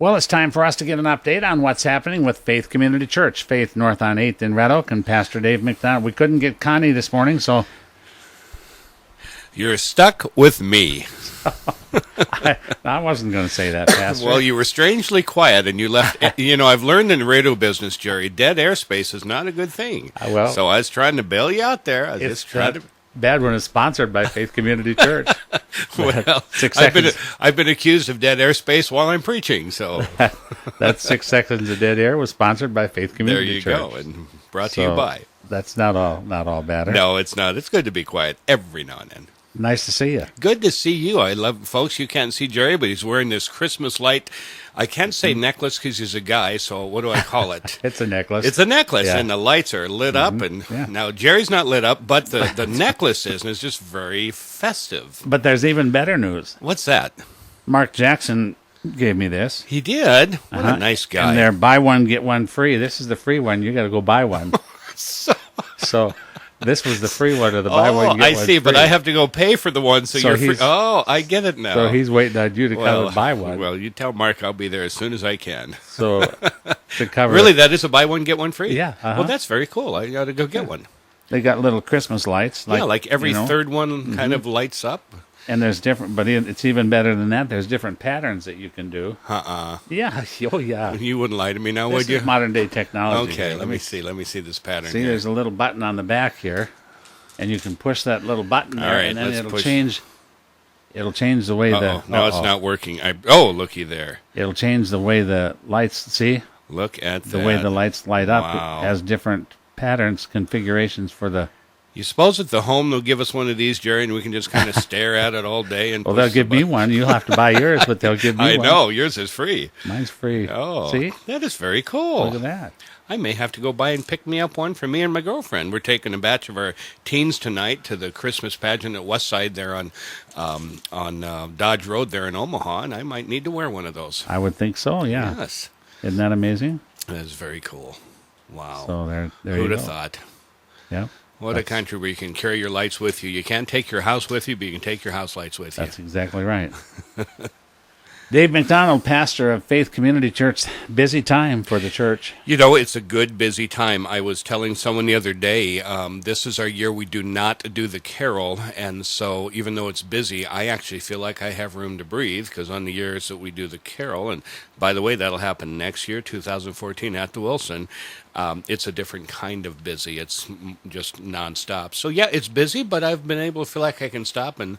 Well, it's time for us to get an update on what's happening with Faith Community Church, Faith North on 8th in Red Oak, and Pastor Dave McDonald. We couldn't get Connie this morning, so... You're stuck with me. I wasn't going to say that, Pastor. Well, you were strangely quiet, and you left... You know, I've learned in the radio business, Jerry, dead airspace is not a good thing. So I was trying to bail you out there. I was just trying to... Bad when it's sponsored by Faith Community Church. Well, 6 seconds. I've been accused of dead airspace while I'm preaching, so... That 6 seconds of dead air was sponsored by Faith Community Church. There you go, and brought to you by. That's not all bad. No, it's not. It's good to be quiet every now and then. Nice to see you. Good to see you. I love, folks, you can't see Jerry, but he's wearing this Christmas light. I can't say necklace because he's a guy, so what do I call it? It's a necklace. It's a necklace, and the lights are lit up. And now Jerry's not lit up, but the necklace is, and it's just very festive. But there's even better news. What's that? Mark Jackson gave me this. He did? What a nice guy. And they're buy one, get one free. This is the free one. You got to go buy one. So this was the free one of the buy one, get one. I see, free. but I have to go pay for the one, so you're free. Oh, I get it now. So he's waiting on you to come and buy one. Well, you tell Mark I'll be there as soon as I can. So to cover... Really, that is a buy one, get one free? Yeah. Well, that's very cool. I got to go get one. They got little Christmas lights. Like every third one kind of lights up. And there's different, but it's even better than that. There's different patterns that you can do. Yeah. Oh, yeah. You wouldn't lie to me now, would you? This is modern day technology. Okay, let me see. Let me see this pattern. See, there's a little button on the back here, and you can push that little button there, and then it'll change. It'll change the way the... No, it's not working. Looky there. It'll change the way the lights... See? Look at the way the lights light up. Wow. It has different patterns, configurations for the... You suppose at the home they'll give us one of these, Jerry, and we can just kind of stare at it all day? And well, they'll give me one. You'll have to buy yours, but they'll give me one. I know. Yours is free. Mine's free. Oh, see? That is very cool. Look at that. I may have to go buy and pick me up one for me and my girlfriend. We're taking a batch of our teens tonight to the Christmas pageant at Westside there on Dodge Road there in Omaha, and I might need to wear one of those. I would think so, yeah. Yes. Isn't that amazing? That is very cool. Wow. So there you go. Who'd have thought? Yeah. What a country where you can carry your lights with you. You can't take your house with you, but you can take your house lights with you. That's exactly right. Dave McDonald, pastor of Faith Community Church. Busy time for the church. You know, it's a good, busy time. I was telling someone the other day, this is our year we do not do the carol, and so even though it's busy, I actually feel like I have room to breathe, because on the years that we do the carol, and by the way, that'll happen next year, 2014, at the Wilson, it's a different kind of busy. It's just nonstop. So yeah, it's busy, but I've been able to feel like I can stop and...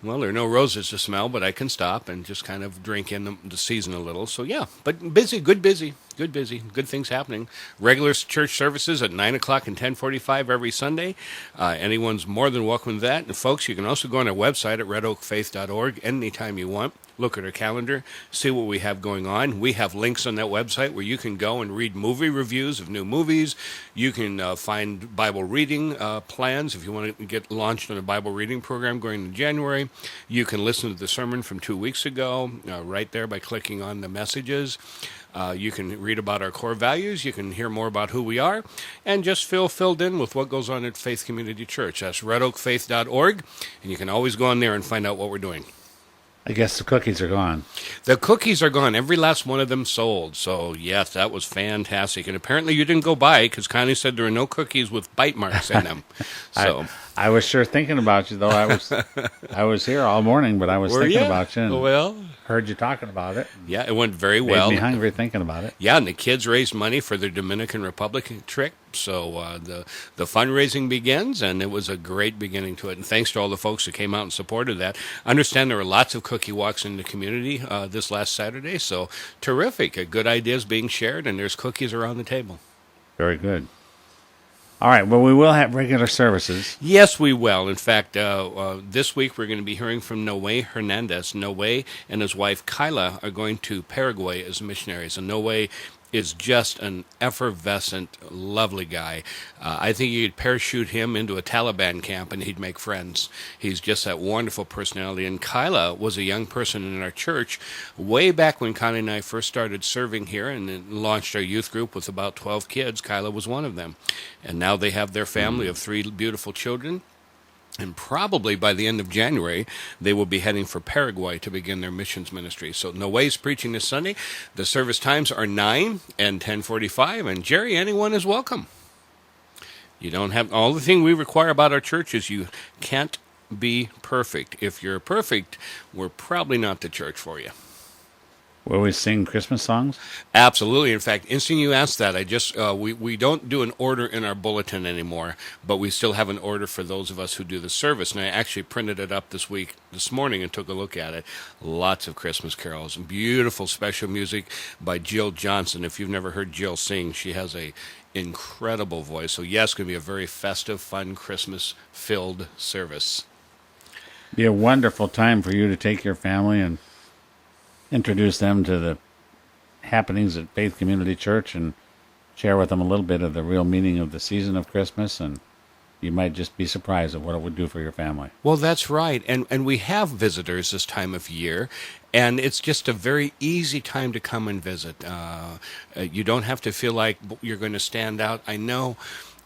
Well, there are no roses to smell, but I can stop and just kind of drink in the season a little. So, yeah, but busy, good things happening. Regular church services at 9 o'clock and 10:45 every Sunday. Anyone's more than welcome to that. And, folks, you can also go on our website at redoakfaith.org anytime you want. Look at our calendar, see what we have going on. We have links on that website where you can go and read movie reviews of new movies. You can find Bible reading plans if you want to get launched on a Bible reading program going into January. You can listen to the sermon from 2 weeks ago right there by clicking on the messages. You can read about our core values. You can hear more about who we are and just feel filled in with what goes on at Faith Community Church. That's redoakfaith.org, and you can always go on there and find out what we're doing. I guess the cookies are gone. The cookies are gone. Every last one of them sold. So, yes, that was fantastic. And apparently you didn't go by because Connie said there are no cookies with bite marks in them. So I was sure thinking about you, though. I was here all morning, but I was thinking about you. And well, heard you talking about it. Yeah, it went very well. Made me hungry thinking about it. Yeah, and the kids raised money for their Dominican Republic trip. So the fundraising begins, and it was a great beginning to it. And thanks to all the folks who came out and supported that. I understand there were lots of cookie walks in the community this last Saturday. So terrific. Good ideas being shared, and there's cookies around the table. Very good. All right, well, we will have regular services. Yes, we will. In fact, this week we're going to be hearing from Noe Hernandez. Noe and his wife Kyla are going to Paraguay as missionaries. And Noe is just an effervescent, lovely guy. I think you could parachute him into a Taliban camp and he'd make friends. He's just that wonderful personality. And Kyla was a young person in our church way back when Connie and I first started serving here and launched our youth group with about 12 kids. Kyla was one of them. And now they have their family of 3 beautiful children. And probably by the end of January, they will be heading for Paraguay to begin their missions ministry. So No Way's preaching this Sunday. The service times are 9 and 10:45. And Jerry, anyone is welcome. You don't have all the thing we require about our church is you can't be perfect. If you're perfect, we're probably not the church for you. Will we sing Christmas songs? Absolutely. In fact, instant you asked that, I just we don't do an order in our bulletin anymore, but we still have an order for those of us who do the service. And I actually printed it up this morning, and took a look at it. Lots of Christmas carols and beautiful special music by Jill Johnson. If you've never heard Jill sing, she has a incredible voice. So yes, it's going to be a very festive, fun, Christmas-filled service. Be a wonderful time for you to take your family and introduce them to the happenings at Faith Community Church and share with them a little bit of the real meaning of the season of Christmas, and you might just be surprised at what it would do for your family. Well, that's right. And we have visitors this time of year, and it's just a very easy time to come and visit. You don't have to feel like you're going to stand out. I know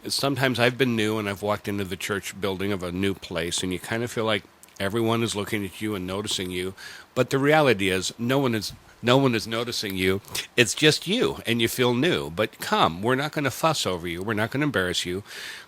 sometimes I've been new and I've walked into the church building of a new place, and you kind of feel like everyone is looking at you and noticing you. But the reality is no one is noticing you. It's just you, and you feel new. But come, we're not going to fuss over you. We're not going to embarrass you.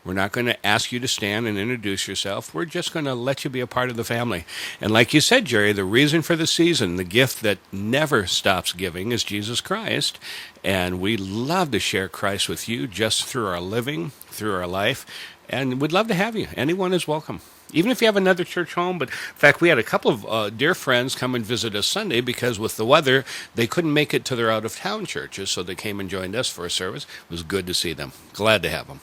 We're not going to ask you to stand and introduce yourself. We're just going to let you be a part of the family. And like you said, Jerry, the reason for the season, the gift that never stops giving, is Jesus Christ. And we love to share Christ with you just through our living, through our life. And we'd love to have you. Anyone is welcome. Even if you have another church home. But in fact, we had a couple of dear friends come and visit us Sunday because with the weather, they couldn't make it to their out-of-town churches, so they came and joined us for a service. It was good to see them. Glad to have them.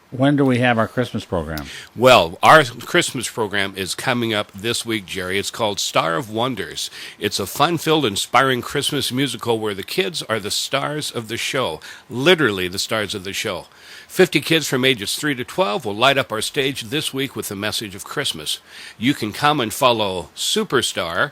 When do we have our Christmas program? Well, our Christmas program is coming up this week, Jerry. It's called Star of Wonders. It's a fun-filled, inspiring Christmas musical where the kids are the stars of the show, literally the stars of the show. 50 kids from ages 3 to 12 will light up our stage this week with the message of Christmas. You can come and follow Superstar,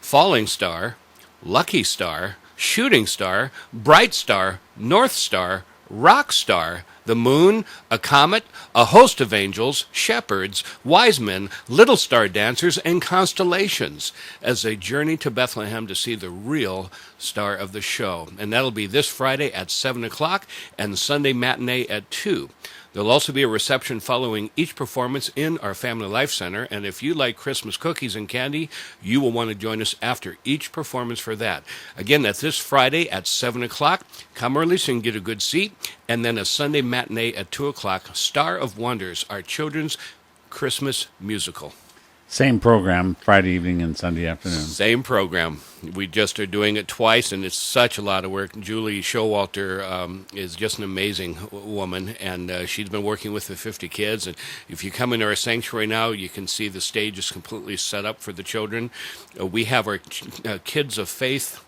Falling Star, Lucky Star, Shooting Star, Bright Star, North Star, Rock Star, the moon, a comet, a host of angels, shepherds, wise men, little star dancers, and constellations as they journey to Bethlehem to see the real star of the show. And that'll be this Friday at 7 o'clock and Sunday matinee at 2. There'll also be a reception following each performance in our Family Life Center, and if you like Christmas cookies and candy, you will want to join us after each performance for that. Again, that's this Friday at 7 o'clock. Come early so you can get a good seat, and then a Sunday matinee at 2 o'clock, Star of Wonders, our children's Christmas musical. Same program, Friday evening and Sunday afternoon. Same program. We just are doing it twice, and it's such a lot of work. Julie Showalter is just an amazing woman, and she's been working with the 50 kids. And if you come into our sanctuary now, you can see the stage is completely set up for the children. We have our Kids of Faith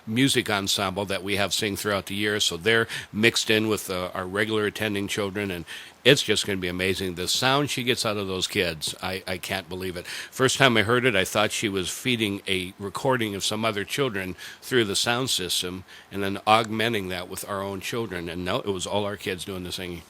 music ensemble that we have sing throughout the year, so they're mixed in with our regular attending children, and it's just going to be amazing. The sound she gets out of those kids, I can't believe it. First time I heard it, I thought she was feeding a recording of some other children through the sound system and then augmenting that with our own children, and no, it was all our kids doing the singing.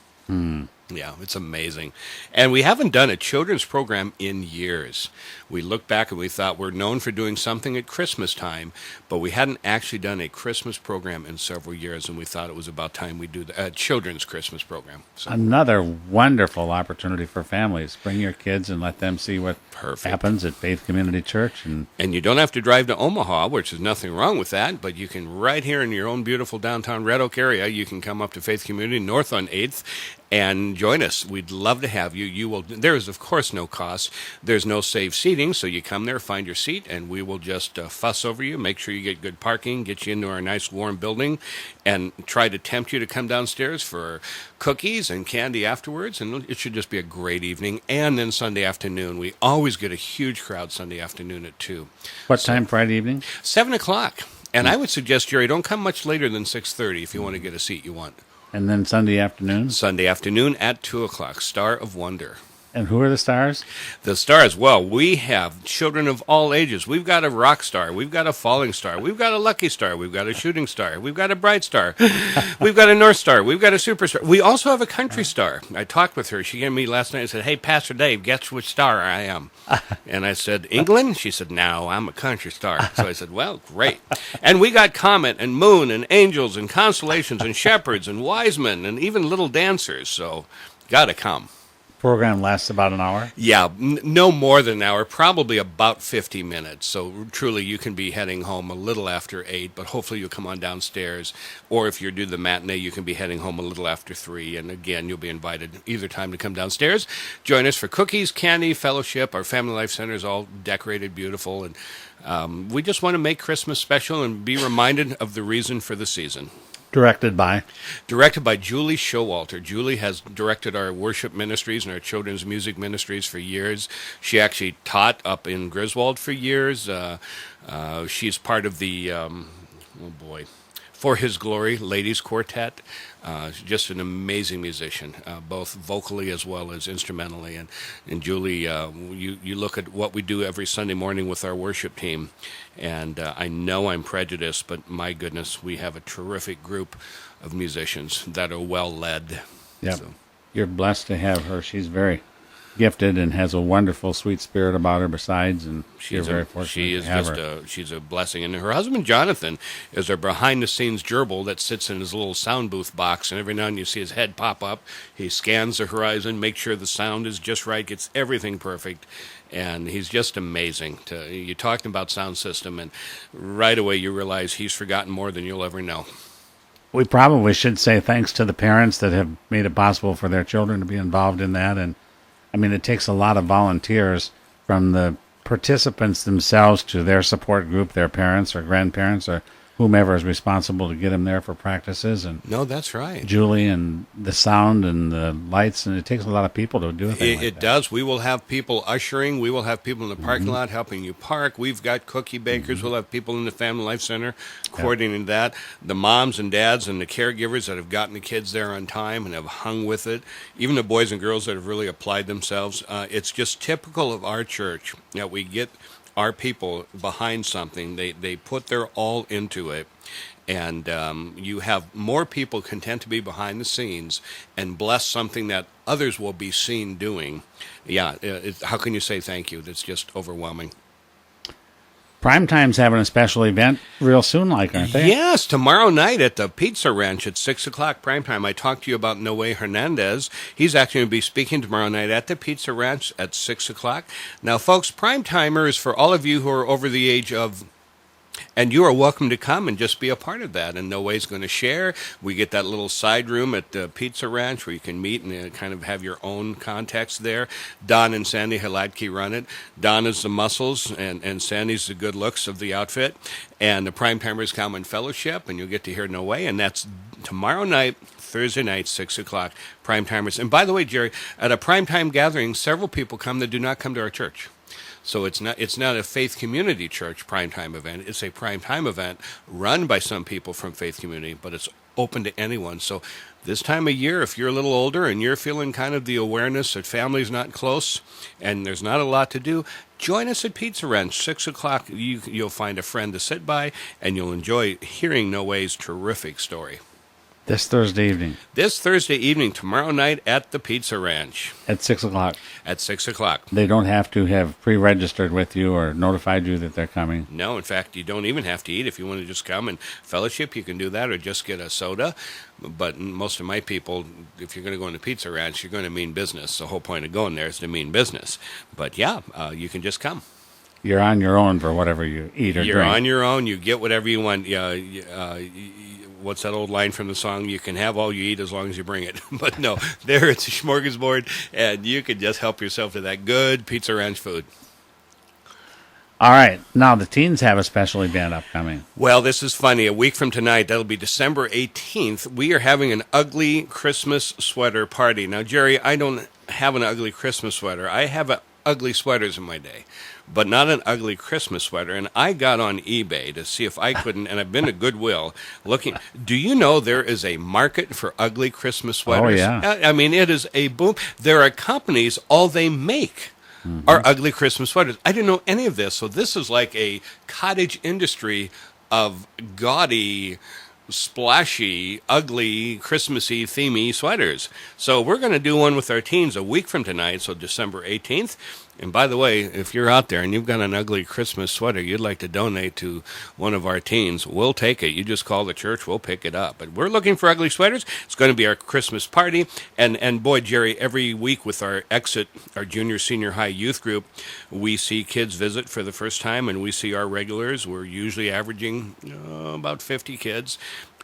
Yeah, it's amazing. And we haven't done a children's program in years. We looked back and we thought we're known for doing something at Christmas time, but we hadn't actually done a Christmas program in several years, and we thought it was about time we do a children's Christmas program. So. Another wonderful opportunity for families. Bring your kids and let them see what happens at Faith Community Church. And you don't have to drive to Omaha, which is nothing wrong with that, but you can right here in your own beautiful downtown Red Oak area, you can come up to Faith Community North on 8th and join us. We'd love to have you. There is, of course, no cost. There's no saved seating, so you come there, find your seat, and we will just fuss over you, make sure you get good parking, get you into our nice warm building, and try to tempt you to come downstairs for cookies and candy afterwards, and it should just be a great evening. And then Sunday afternoon, we always get a huge crowd Sunday afternoon at 2. What time Friday evening? 7 o'clock. And I would suggest, Jerry, don't come much later than 6:30 if you want to get a seat you want. And then Sunday afternoon? Sunday afternoon at 2 o'clock, Star of Wonder. And who are the stars? The stars, well, we have children of all ages. We've got a rock star. We've got a falling star. We've got a lucky star. We've got a shooting star. We've got a bright star. We've got a north star. We've got a superstar. We also have a country star. I talked with her. She came to me last night and said, "Hey, Pastor Dave, guess which star I am?" And I said, "England?" She said, "No, I'm a country star." So I said, "Well, great." And we got comet and moon and angels and constellations and shepherds and wise men and even little dancers. So got to come. Program lasts about an hour. Yeah, no more than an hour, probably about 50 minutes. So truly, you can be heading home a little after 8, but hopefully you'll come on downstairs. Or if you do the matinee, you can be heading home a little after 3. And again, you'll be invited either time to come downstairs. Join us for cookies, candy, fellowship. Our Family Life Center is all decorated beautiful. And we just want to make Christmas special and be reminded of the reason for the season. Directed by? Directed by Julie Showalter. Julie has directed our worship ministries and our children's music ministries for years. She actually taught up in Griswold for years. She's part of the, For His Glory Ladies Quartet. Just an amazing musician, both vocally as well as instrumentally. And Julie, you look at what we do every Sunday morning with our worship team, and I know I'm prejudiced, but my goodness, we have a terrific group of musicians that are well led. Yeah, so. You're blessed to have her. She's very gifted and has a wonderful, sweet spirit about her. Besides, and you're very fortunate. She is to have just her. She's a blessing. And her husband Jonathan is our behind-the-scenes gerbil that sits in his little sound booth box, and every now and then you see his head pop up. He scans the horizon, makes sure the sound is just right, gets everything perfect, and he's just amazing. You're talking about sound system, and right away you realize he's forgotten more than you'll ever know. We probably should say thanks to the parents that have made it possible for their children to be involved in that. And I mean, it takes a lot of volunteers, from the participants themselves to their support group, their parents or grandparents or whomever is responsible to get them there for practices. And no, that's right. Julie and the sound and the lights, and it takes a lot of people to do a thing like It that. does. We will have people ushering. We will have people in the parking lot helping you park. We've got cookie bakers. We'll have people in the Family Life Center coordinating that. The moms and dads and the caregivers that have gotten the kids there on time and have hung with it. Even the boys and girls that have really applied themselves. It's just typical of our church that we get our people behind something. They put their all into it. And you have more people content to be behind the scenes and bless something that others will be seen doing. Yeah, how can you say thank you? That's just overwhelming. Primetime's having a special event real soon, aren't they? Yes, tomorrow night at the Pizza Ranch at 6 o'clock Primetime. I talked to you about Noe Hernandez. He's actually going to be speaking tomorrow night at the Pizza Ranch at 6 o'clock. Now, folks, Primetimers, for all of you who are over the age of... And you are welcome to come and just be a part of that. And No Way's going to share. We get that little side room at the Pizza Ranch where you can meet and kind of have your own context there. Don and Sandy Haladki run it. Don is the muscles, and Sandy's the good looks of the outfit. And the Primetimers come in fellowship, and you'll get to hear No Way. And that's tomorrow night, Thursday night, 6 o'clock, Primetimers. And by the way, Jerry, at a Primetime gathering, several people come that do not come to our church. So it's not a Faith Community Church primetime event. It's a primetime event run by some people from Faith Community, but it's open to anyone. So this time of year, if you're a little older and you're feeling kind of the awareness that family's not close and there's not a lot to do, join us at Pizza Ranch, 6 o'clock. You'll find a friend to sit by, and you'll enjoy hearing No Way's terrific story. This Thursday evening. This Thursday evening, tomorrow night at the Pizza Ranch. At 6 o'clock. At 6 o'clock. They don't have to have pre-registered with you or notified you that they're coming. No, in fact, you don't even have to eat. If you want to just come and fellowship, you can do that, or just get a soda. But most of my people, if you're going to go in the Pizza Ranch, you're going to mean business. The whole point of going there is to mean business. But yeah, you can just come. You're on your own for whatever you eat or drink. You're on your own. You get whatever you want. What's that old line from the song? You can have all you eat as long as you bring it. But no, there it's a smorgasbord, and you can just help yourself to that good Pizza Ranch food. All right. Now, the teens have a special event upcoming. Well, this is funny. A week from tonight, that'll be December 18th, we are having an ugly Christmas sweater party. Now, Jerry, I don't have an ugly Christmas sweater. I have ugly sweaters in my day. but not an ugly Christmas sweater. And I got on eBay to see if I couldn't, and I've been to Goodwill looking. Do you know there is a market for ugly Christmas Oh, sweaters? yeah. I mean, it is a boom. There are companies, all they make are ugly Christmas sweaters. I didn't know any of this, so this is like a cottage industry of gaudy, splashy, ugly, Christmassy, themey sweaters. So we're going to do one with our teens a week from tonight, so December 18th. And by the way, if you're out there and you've got an ugly Christmas sweater you'd like to donate to one of our teens, we'll take it. You just call the church, we'll pick it up. But we're looking for ugly sweaters. It's going to be our Christmas party. And boy, Jerry, every week with our Exit, our junior, senior high youth group, we see kids visit for the first time, and we see our regulars. We're usually averaging about 50 kids.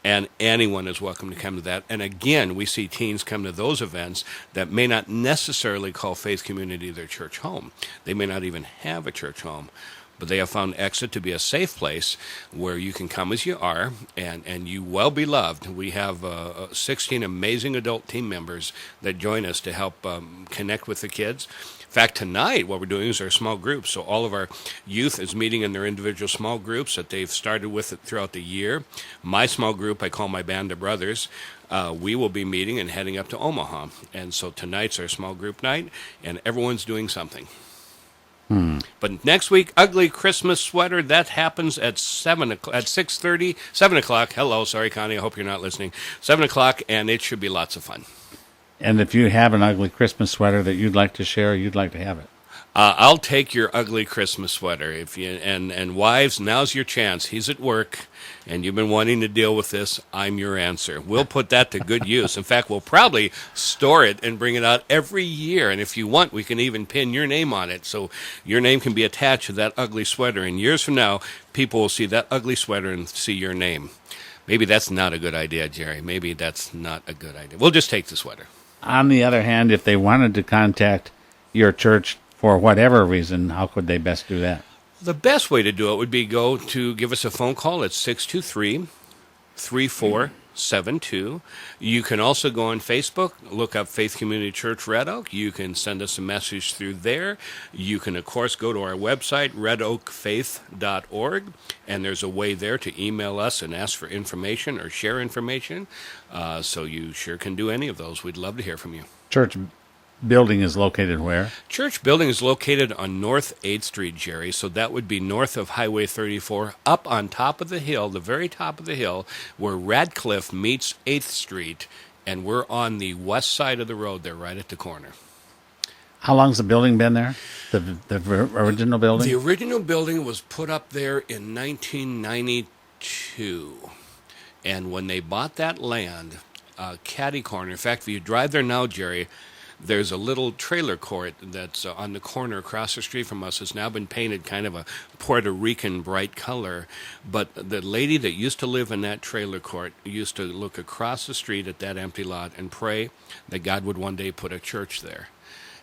And anyone is welcome to come to that. And again, we see teens come to those events that may not necessarily call Faith Community their church home. They may not even have a church home. But they have found Exit to be a safe place where you can come as you are and you well be loved. We have 16 amazing adult team members that join us to help connect with the kids. In fact, tonight what we're doing is our small groups. So all of our youth is meeting in their individual small groups that they've started with throughout the year. My small group, I call my band of brothers. We will be meeting and heading up to Omaha. And so tonight's our small group night, and everyone's doing something. But next week, ugly Christmas sweater, that happens at 6:30, 7 o'clock. Hello, sorry, Connie, I hope you're not listening. 7 o'clock, and it should be lots of fun. And if you have an ugly Christmas sweater that you'd like to share, you'd like to have it. I'll take your ugly Christmas sweater. If you and wives, now's your chance. He's at work, and you've been wanting to deal with this. I'm your answer. We'll put that to good use. In fact, we'll probably store it and bring it out every year. And if you want, we can even pin your name on it, so your name can be attached to that ugly sweater. And years from now, people will see that ugly sweater and see your name. Maybe that's not a good idea, Jerry. Maybe that's not a good idea. We'll just take the sweater. On the other hand, if they wanted to contact your church for whatever reason, how could they best do that? The best way to do it would be give us a phone call at 623-3472. You can also go on Facebook, look up Faith Community Church Red Oak. You can send us a message through there. You can, of course, go to our website, redoakfaith.org, and there's a way there to email us and ask for information or share information. So you sure can do any of those. We'd love to hear from you. Church building is located where? Church building is located on North 8th Street, Jerry, so that would be north of Highway 34, up on top of the hill, the very top of the hill, where Radcliffe meets 8th Street, and we're on the west side of the road there, right at the corner. How long's the building been there? The original building? The original building was put up there in 1992, and when they bought that land, catty corner, in fact, if you drive there now, Jerry, there's a little trailer court that's on the corner across the street from us. It's now been painted kind of a Puerto Rican bright color. But the lady that used to live in that trailer court used to look across the street at that empty lot and pray that God would one day put a church there.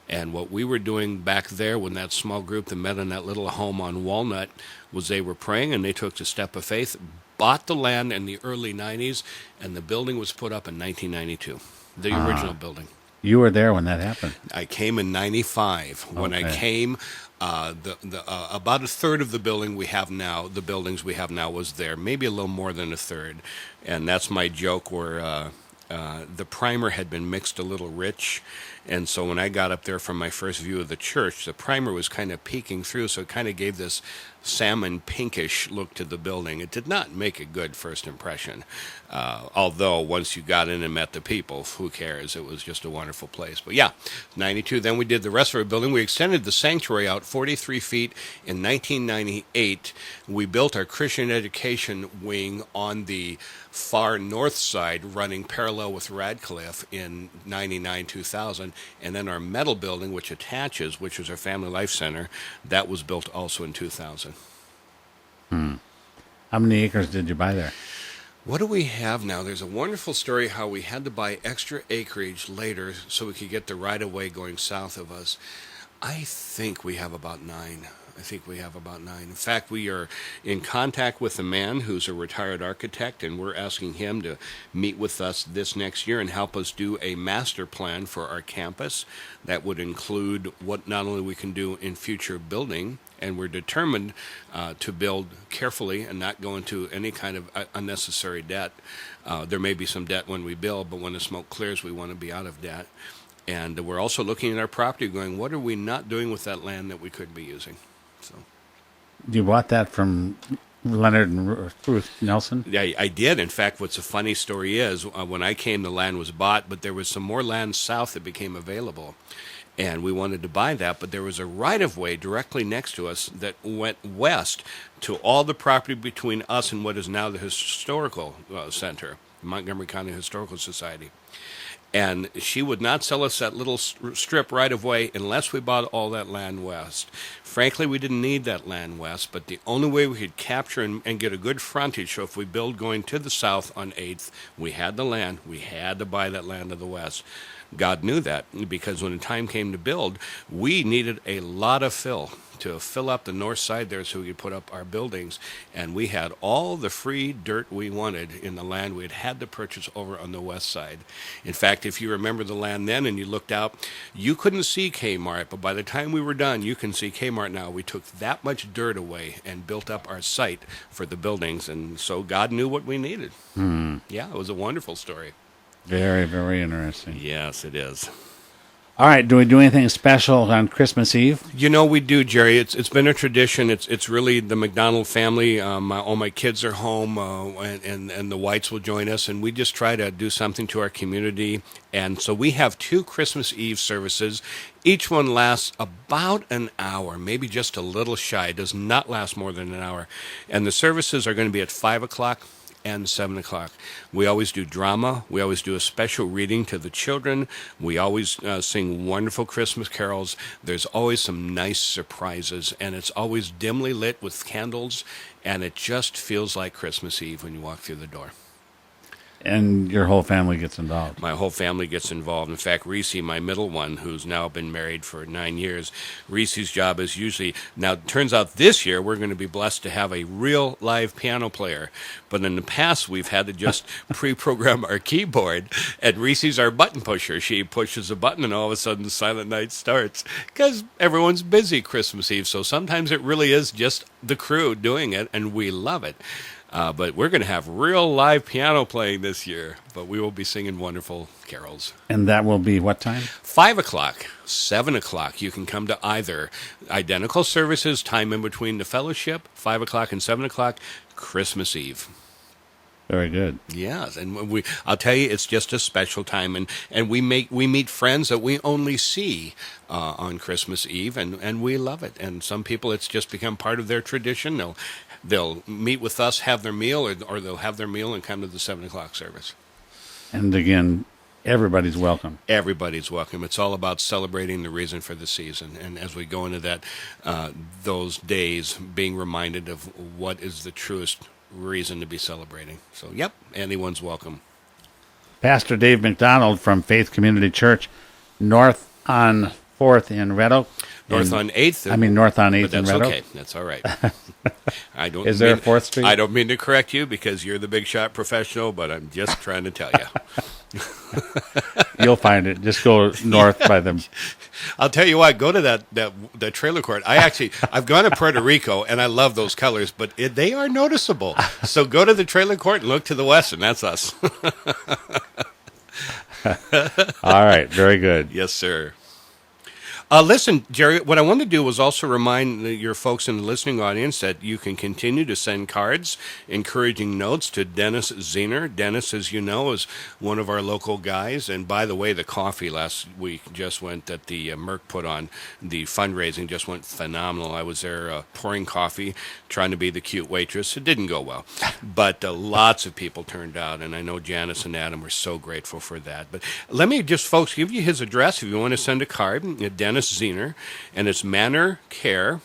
And what we were doing back there when that small group that met in that little home on Walnut was they were praying, and they took the step of faith, bought the land in the early 90s, and the building was put up in 1992, the original building. You were there when that happened. I came in 95. When I came, about a third of the buildings we have now was there, maybe a little more than a third. And that's my joke where the primer had been mixed a little rich. And so when I got up there from my first view of the church, the primer was kind of peeking through, so it kind of gave this salmon pinkish look to the building. It did not make a good first impression. Although once you got in and met the people, who cares? It was just a wonderful place. But yeah, 92. Then we did the rest of our building. We extended the sanctuary out 43 feet in 1998. We built our Christian education wing on the far north side, running parallel with Radcliffe in 99, 2000. And then our metal building, which attaches, which is our Family Life Center, that was built also in 2000. How many acres did you buy there? What do we have now? There's a wonderful story how we had to buy extra acreage later so we could get the right-of-way going south of us. I think we have about 9. I think we have about 9. In fact, we are in contact with a man who's a retired architect, and we're asking him to meet with us this next year and help us do a master plan for our campus that would include what not only we can do in future building, and we're determined to build carefully and not go into any kind of unnecessary debt. There may be some debt when we build, but when the smoke clears, we want to be out of debt. And we're also looking at our property going, what are we not doing with that land that we could be using? So You bought that from Leonard and Ruth Nelson? yeah, I did. In fact, what's a funny story is when I came, the land was bought, but there was some more land south that became available. And we wanted to buy that, but there was a right-of-way directly next to us that went west to all the property between us and what is now the Historical Center, Montgomery County Historical Society. And she would not sell us that little strip right of way unless we bought all that land west. Frankly, we didn't need that land west, but the only way we could capture and get a good frontage, so if we build going to the south on 8th, we had the land, we had to buy that land to the west. God knew that, because when the time came to build, we needed a lot of fill to fill up the north side there so we could put up our buildings. And we had all the free dirt we wanted in the land we had to purchase over on the west side. In fact, if you remember the land then and you looked out, you couldn't see Kmart, but by the time we were done, you can see Kmart now. We took that much dirt away and built up our site for the buildings, and so God knew what we needed. Yeah, it was a wonderful story. Very, very interesting. Yes, it is. All right, do we do anything special on Christmas Eve? You know, we do, Jerry. It's been a tradition. It's really the McDonald family. All my kids are home, and the Whites will join us, and we just try to do something to our community. And so we have 2 Christmas Eve services. Each one lasts about an hour, maybe just a little shy. It does not last more than an hour. And the services are going to be at 5 o'clock and 7 o'clock. We always do drama. We always do a special reading to the children. We always sing wonderful Christmas carols. There's always some nice surprises, and it's always dimly lit with candles, and it just feels like Christmas Eve when you walk through the door. And your whole family gets involved. My whole family gets involved. In fact, Reese, my middle one, who's now been married for 9 years, Reese's job is usually, now it turns out this year we're going to be blessed to have a real live piano player. But in the past, we've had to just pre-program our keyboard, and Reese's our button pusher. She pushes a button, and all of a sudden Silent Night starts, because everyone's busy Christmas Eve. So sometimes it really is just the crew doing it, and we love it. But we're going to have real live piano playing this year, but we will be singing wonderful carols. And that will be what time? 5 o'clock, 7 o'clock. You can come to either. Identical services, time in between the fellowship, 5 o'clock and 7 o'clock, Christmas Eve. Very good. Yes, and I'll tell you, it's just a special time, and we meet friends that we only see on Christmas Eve, and we love it. And some people, it's just become part of their tradition. They'll meet with us, have their meal, or they'll have their meal and come to the 7 o'clock service. And again, everybody's welcome. Everybody's welcome. It's all about celebrating the reason for the season. And as we go into that, those days, being reminded of what is the truest reason to be celebrating. So, yep, anyone's welcome. Pastor Dave McDonald from Faith Community Church, north on 4th in Red Oak. North on 8th. North on 8th in Red Oak. That's okay. That's all right. Is there a 4th Street? I don't mean to correct you because you're the big shot professional, but I'm just trying to tell you. You'll find it. Just go north by them. I'll tell you what, go to that trailer court. I've gone to Puerto Rico, and I love those colors, but they are noticeable. So go to the trailer court and look to the west, and that's us. All right. Very good. Yes, sir. Listen, Jerry, what I want to do was also remind your folks in the listening audience that you can continue to send cards, encouraging notes to Dennis Zener. Dennis, as you know, is one of our local guys. And by the way, the coffee last week just went that the Merck put on, the fundraising just went phenomenal. I was there pouring coffee, trying to be the cute waitress. It didn't go well, but lots of people turned out. And I know Janice and Adam were so grateful for that. But let me just, folks, give you his address if you want to send a card. Dennis Zener, and it's Manor Care,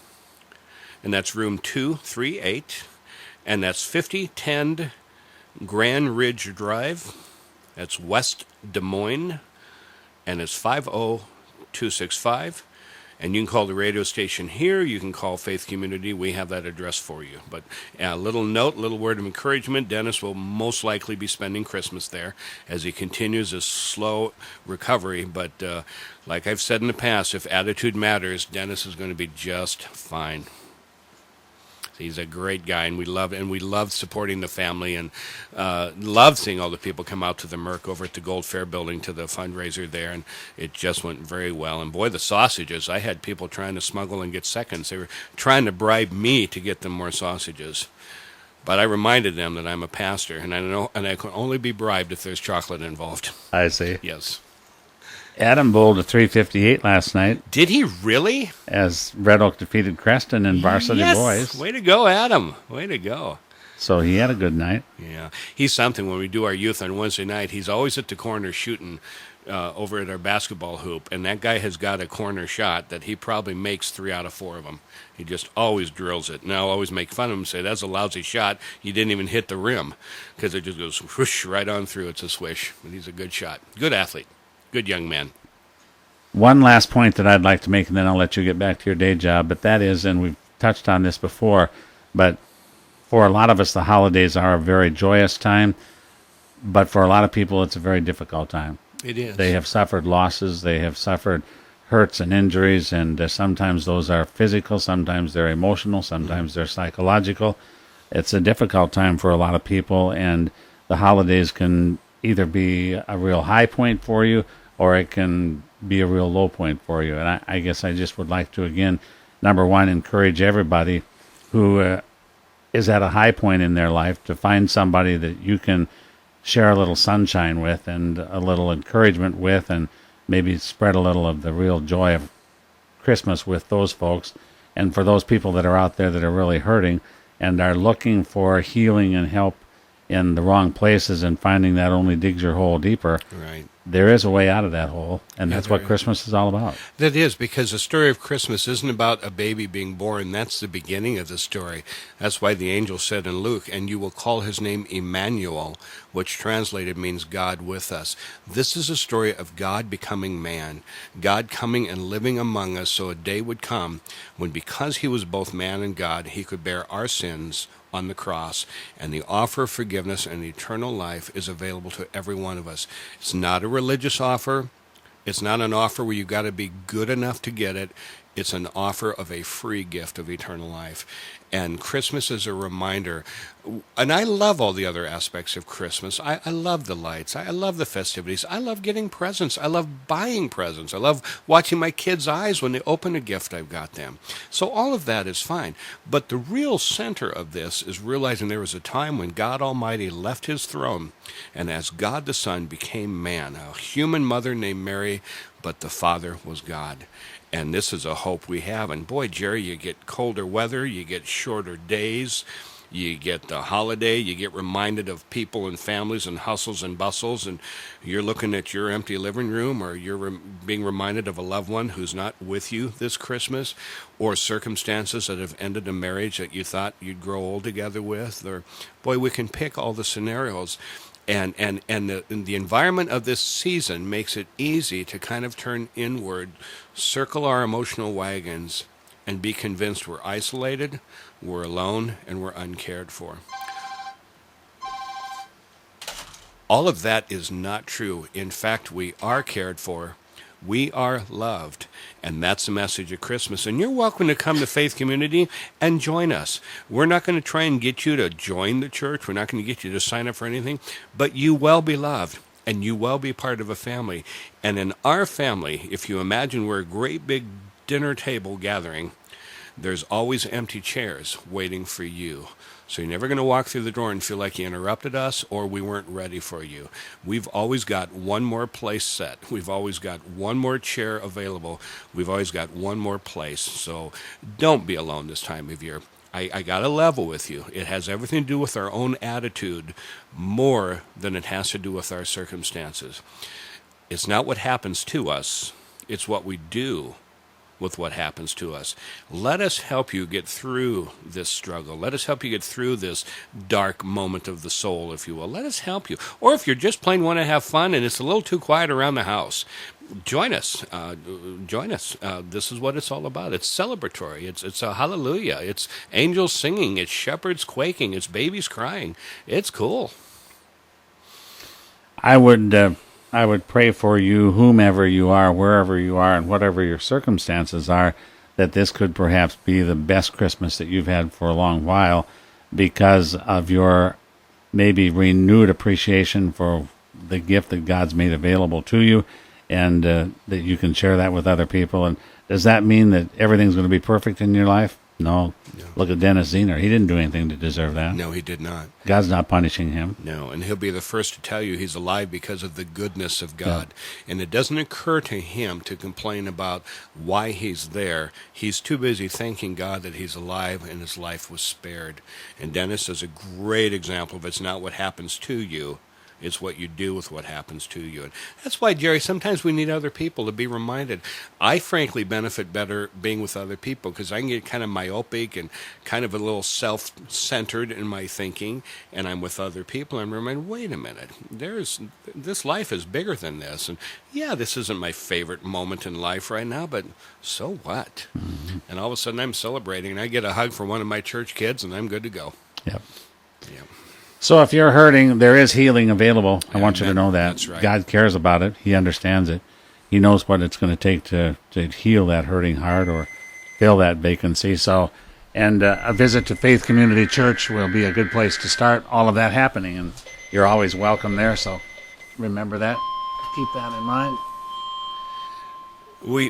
and that's room 238, and that's 5010 Grand Ridge Drive. That's West Des Moines, and it's 50265. And you can call the radio station here. You can call Faith Community. We have that address for you. But a little note, little word of encouragement. Dennis will most likely be spending Christmas there as he continues his slow recovery. But like I've said in the past, if attitude matters, Dennis is going to be just fine. He's a great guy, and we love supporting the family, and love seeing all the people come out to the Merc over at the Gold Fair building to the fundraiser there, and it just went very well. And boy, the sausages! I had people trying to smuggle and get seconds. They were trying to bribe me to get them more sausages, but I reminded them that I'm a pastor, and I can only be bribed if there's chocolate involved. I see. Yes. Adam bowled a 358 last night Did he really? as Red Oak defeated Creston in varsity Yes. boys. Way to go, Adam. Way to go. So he had a good night. Yeah, he's something. When we do our youth on Wednesday night, he's always at the corner shooting over at our basketball hoop, and that guy has got a corner shot that he probably makes 3 out of 4 of them. He just always drills it. And I'll always make fun of him and say, that's a lousy shot. You didn't even hit the rim, because it just goes whoosh right on through. It's a swish. But he's a good shot. Good athlete. Good young man. One last point that I'd like to make, and then I'll let you get back to your day job, but that is, and we've touched on this before, but for a lot of us, the holidays are a very joyous time, but for a lot of people, it's a very difficult time. It is. They have suffered losses, they have suffered hurts and injuries, and sometimes those are physical, sometimes they're emotional, sometimes they're psychological. It's a difficult time for a lot of people, and the holidays can either be a real high point for you, or it can be a real low point for you. And I guess I just would like to, again, number one, encourage everybody who is at a high point in their life to find somebody that you can share a little sunshine with and a little encouragement with, and maybe spread a little of the real joy of Christmas with those folks. And for those people that are out there that are really hurting and are looking for healing and help in the wrong places and finding that only digs your hole deeper. Right. There is a way out of that hole, and Yeah, that's what there is. Christmas is all about. That is, because the story of Christmas isn't about a baby being born. That's the beginning of the story. That's why the angel said in Luke, and you will call his name Emmanuel, which translated means God with us. This is a story of God becoming man, God coming and living among us, so a day would come when, because he was both man and God, he could bear our sins on the cross, and the offer of forgiveness and eternal life is available to every one of us. It's not a religious offer. It's not an offer where you got to be good enough to get it. It's an offer of a free gift of eternal life. And Christmas is a reminder. And I love all the other aspects of Christmas. I love the lights. I love the festivities. I love getting presents. I love buying presents. I love watching my kids' eyes when they open a gift I've got them. So all of that is fine. But the real center of this is realizing there was a time when God Almighty left his throne, and as God the Son became man, a human mother named Mary, but the Father was God. And this is a hope we have. And boy, Jerry, you get colder weather, you get shorter days, you get the holiday, you get reminded of people and families and hustles and bustles, and you're looking at your empty living room, or you're being reminded of a loved one who's not with you this Christmas, or circumstances that have ended a marriage that you thought you'd grow old together with, or boy, we can pick all the scenarios. And the environment of this season makes it easy to kind of turn inward, circle our emotional wagons, and be convinced we're isolated, we're alone, and we're uncared for. All of that is not true. In fact, we are cared for. We are loved, and that's the message of Christmas. And you're welcome to come to Faith Community and join us. We're not going to try and get you to join the church. We're not going to get you to sign up for anything, but you will be loved, and you will be part of a family. And in our family, if you imagine we're a great big dinner table gathering, there's always empty chairs waiting for you. So you're never going to walk through the door and feel like you interrupted us or we weren't ready for you. We've always got one more place set. We've always got one more chair available. We've always got one more place. So don't be alone this time of year. I got to level with you. It has everything to do with our own attitude more than it has to do with our circumstances. It's not what happens to us. It's what we do with what happens to us. Let us help you get through this struggle. Let us help you get through this dark moment of the soul, if you will. Let us help you. Or if you're just plain want to have fun and it's a little too quiet around the house, join us. Join us. This is what it's all about. It's celebratory. It's a hallelujah. It's angels singing. It's shepherds quaking. It's babies crying. It's cool. I would pray for you, whomever you are, wherever you are, and whatever your circumstances are, that this could perhaps be the best Christmas that you've had for a long while, because of your maybe renewed appreciation for the gift that God's made available to you, and that you can share that with other people. And does that mean that everything's going to be perfect in your life? No. Look at Dennis Zener. He didn't do anything to deserve that. No, he did not. God's not punishing him. No, and he'll be the first to tell you he's alive because of the goodness of God. Yeah. And it doesn't occur to him to complain about why he's there. He's too busy thanking God that he's alive and his life was spared. And Dennis is a great example of it's not what happens to you. It's what you do with what happens to you. And that's why, Jerry, sometimes we need other people to be reminded. I frankly benefit better being with other people because I can get kind of myopic and kind of a little self-centered in my thinking, and I'm with other people. I'm reminded, wait a minute, this life is bigger than this. And yeah, this isn't my favorite moment in life right now, but so what? Mm-hmm. And all of a sudden I'm celebrating, and I get a hug from one of my church kids, and I'm good to go. Yep. Yep. So if you're hurting, there is healing available. I want you to know that. That's right. God cares about it. He understands it. He knows what it's going to take to heal that hurting heart or fill that vacancy. So, and a visit to Faith Community Church will be a good place to start all of that happening. And you're always welcome there. So remember that. Keep that in mind.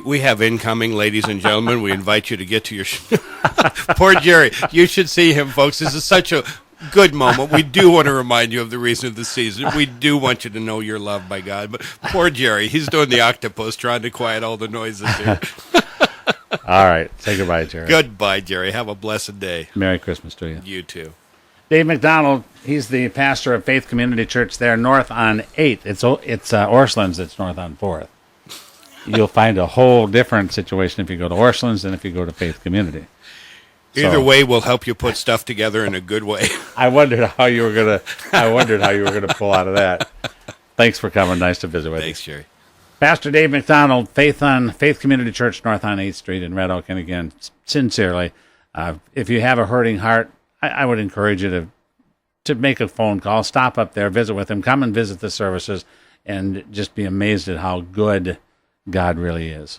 We have incoming, ladies and gentlemen. We invite you to get to your... Poor Jerry. You should see him, folks. This is such a good moment. We do want to remind you of the reason of the season. We do want you to know you're loved by God. But poor Jerry, he's doing the octopus, trying to quiet all the noises here. All right. Say goodbye, Jerry. Goodbye, Jerry. Have a blessed day. Merry Christmas to you. You too. Dave McDonald, he's the pastor of Faith Community Church there north on 8th. It's Orshlands that's north on 4th. You'll find a whole different situation if you go to Orshlands than if you go to Faith Community. Either way, we'll help you put stuff together in a good way. I wondered how you were gonna pull out of that. Thanks for coming. Nice to visit with you. Thanks, Jerry. Pastor Dave McDonald, Faith Community Church North on 8th Street in Red Oak. And again, sincerely, if you have a hurting heart, I would encourage you to make a phone call, stop up there, visit with him, come and visit the services, and just be amazed at how good God really is.